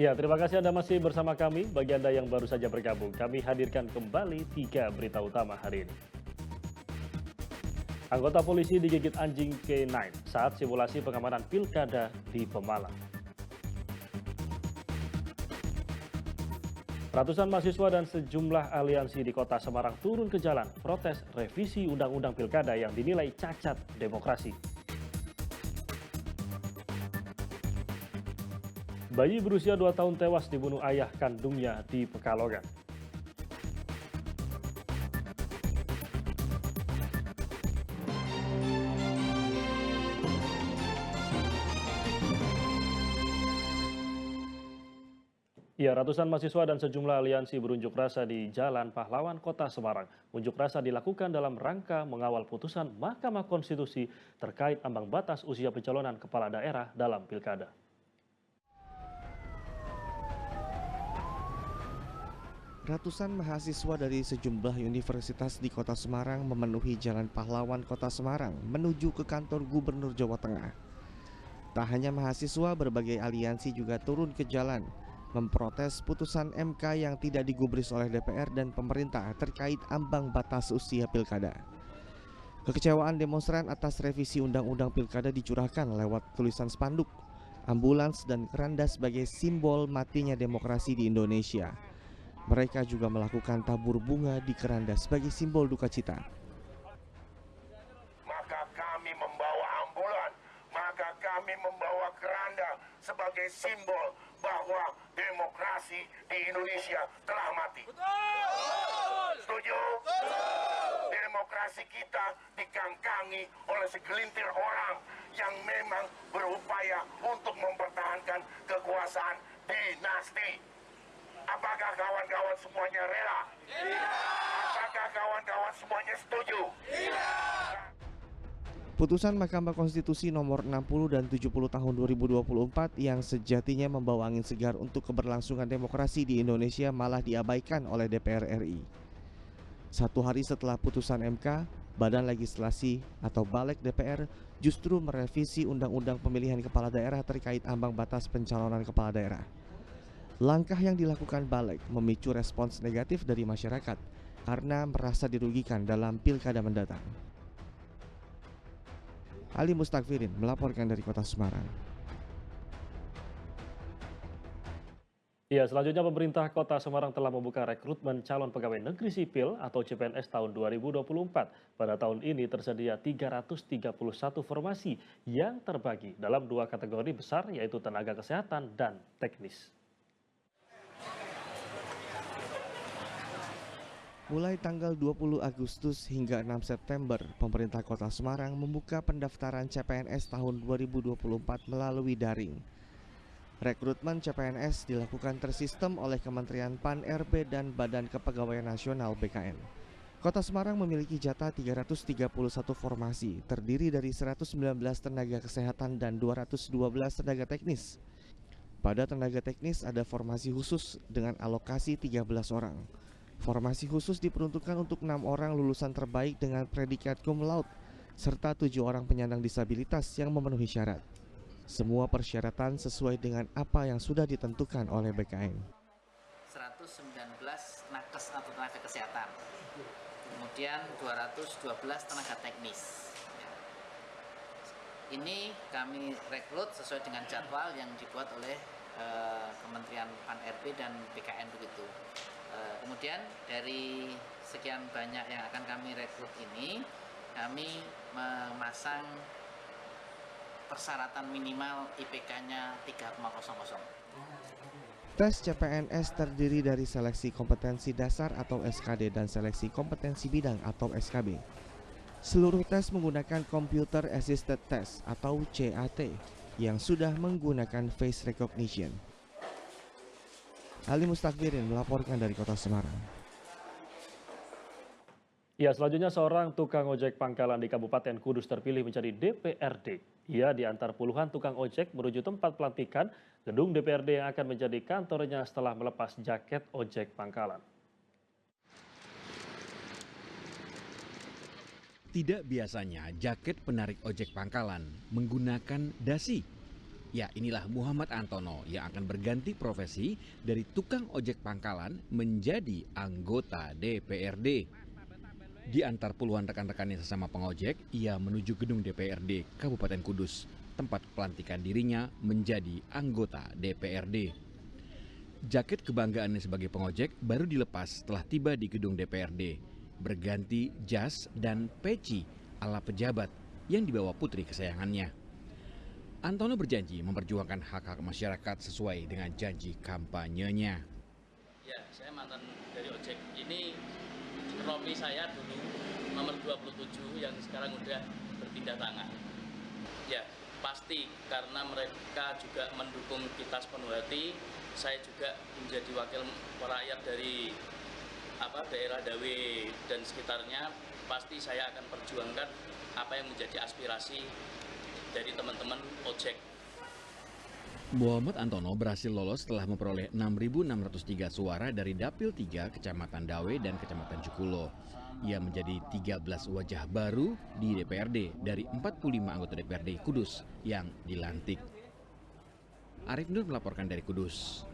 Ya, terima kasih Anda masih bersama kami. Bagi Anda yang baru saja bergabung, kami hadirkan kembali 3 berita utama hari ini. Anggota polisi digigit anjing K9 saat simulasi pengamanan pilkada di Pemalang. Ratusan mahasiswa dan sejumlah aliansi di kota Semarang turun ke jalan protes revisi Undang-Undang Pilkada yang dinilai cacat demokrasi. Bayi berusia 2 tahun tewas dibunuh ayah kandungnya di Pekalongan. Ya, ratusan mahasiswa dan sejumlah aliansi berunjuk rasa di Jalan Pahlawan, Kota Semarang. Unjuk rasa dilakukan dalam rangka mengawal putusan Mahkamah Konstitusi terkait ambang batas usia pencalonan kepala daerah dalam pilkada. Ratusan mahasiswa dari sejumlah universitas di Kota Semarang memenuhi Jalan Pahlawan Kota Semarang menuju ke kantor Gubernur Jawa Tengah. Tak hanya mahasiswa, berbagai aliansi juga turun ke jalan memprotes putusan MK yang tidak digubris oleh DPR dan pemerintah terkait ambang batas usia pilkada. Kekecewaan demonstran atas revisi Undang-Undang Pilkada dicurahkan lewat tulisan spanduk, ambulans, dan keranda sebagai simbol matinya demokrasi di Indonesia. Mereka juga melakukan tabur bunga di keranda sebagai simbol duka cita. Maka kami membawa ambulan, maka kami membawa keranda sebagai simbol bahwa demokrasi di Indonesia telah mati. Betul! Setuju? Betul! Demokrasi kita dikangkangi oleh segelintir orang yang memang berupaya untuk mempertahankan kekuasaan dinasti. Apakah kawan-kawan semuanya rela? Tidak. Apakah kawan-kawan semuanya setuju? Tidak. Putusan Mahkamah Konstitusi nomor 60 dan 70 tahun 2024 yang sejatinya membawa angin segar untuk keberlangsungan demokrasi di Indonesia malah diabaikan oleh DPR RI. 1 hari setelah putusan MK, Badan Legislasi atau Balek DPR justru merevisi Undang-Undang Pemilihan Kepala Daerah terkait ambang batas pencalonan kepala daerah. Langkah yang dilakukan Balek memicu respons negatif dari masyarakat karena merasa dirugikan dalam pilkada mendatang. Ali Mustakfirin melaporkan dari Kota Semarang. Ya, selanjutnya pemerintah Kota Semarang telah membuka rekrutmen calon pegawai negeri sipil atau CPNS tahun 2024. Pada tahun ini tersedia 331 formasi yang terbagi dalam 2 kategori besar yaitu tenaga kesehatan dan teknis. Mulai tanggal 20 Agustus hingga 6 September, pemerintah Kota Semarang membuka pendaftaran CPNS tahun 2024 melalui daring. Rekrutmen CPNS dilakukan tersistem oleh Kementerian Pan-RB dan Badan Kepegawaian Nasional BKN. Kota Semarang memiliki jatah 331 formasi, terdiri dari 119 tenaga kesehatan dan 212 tenaga teknis. Pada tenaga teknis ada formasi khusus dengan alokasi 13 orang. Formasi khusus diperuntukkan untuk 6 orang lulusan terbaik dengan predikat cum laude, serta 7 orang penyandang disabilitas yang memenuhi syarat. Semua persyaratan sesuai dengan apa yang sudah ditentukan oleh BKN. 119 nakes atau tenaga kesehatan, kemudian 212 tenaga teknis. Ini kami rekrut sesuai dengan jadwal yang dibuat oleh Kementerian Pan-RB dan BKN begitu. Kemudian dari sekian banyak yang akan kami rekrut ini, kami memasang persyaratan minimal IPK-nya 3,00. Tes CPNS terdiri dari seleksi kompetensi dasar atau SKD dan seleksi kompetensi bidang atau SKB. Seluruh tes menggunakan Computer Assisted Test atau CAT yang sudah menggunakan face recognition. Ali Mustakfirin melaporkan dari Kota Semarang. Ya, selanjutnya seorang tukang ojek pangkalan di Kabupaten Kudus terpilih menjadi DPRD. Ia diantar puluhan tukang ojek menuju tempat pelantikan gedung DPRD yang akan menjadi kantornya setelah melepas jaket ojek pangkalan. Tidak biasanya jaket penarik ojek pangkalan menggunakan dasi. Ya, inilah Muhammad Antono yang akan berganti profesi dari tukang ojek pangkalan menjadi anggota DPRD. Di antar puluhan rekan-rekannya sesama pengojek, ia menuju gedung DPRD Kabupaten Kudus, tempat pelantikan dirinya menjadi anggota DPRD. Jaket kebanggaannya sebagai pengojek baru dilepas setelah tiba di gedung DPRD, berganti jas dan peci ala pejabat yang dibawa putri kesayangannya. Antono berjanji memperjuangkan hak-hak masyarakat sesuai dengan janji kampanyenya. Ya, saya mantan dari ojek. Ini Romi saya dulu nomor 27 yang sekarang udah berpindah tangan. Ya, pasti karena mereka juga mendukung kita sepenuh hati. Saya juga menjadi wakil rakyat dari daerah Dawe dan sekitarnya. Pasti saya akan perjuangkan apa yang menjadi aspirasi dari teman-teman ojek. Muhammad Antono berhasil lolos setelah memperoleh 6.603 suara dari Dapil 3 Kecamatan Dawe dan Kecamatan Cukulo. Ia menjadi 13 wajah baru di DPRD dari 45 anggota DPRD Kudus yang dilantik. Arif Nur melaporkan dari Kudus.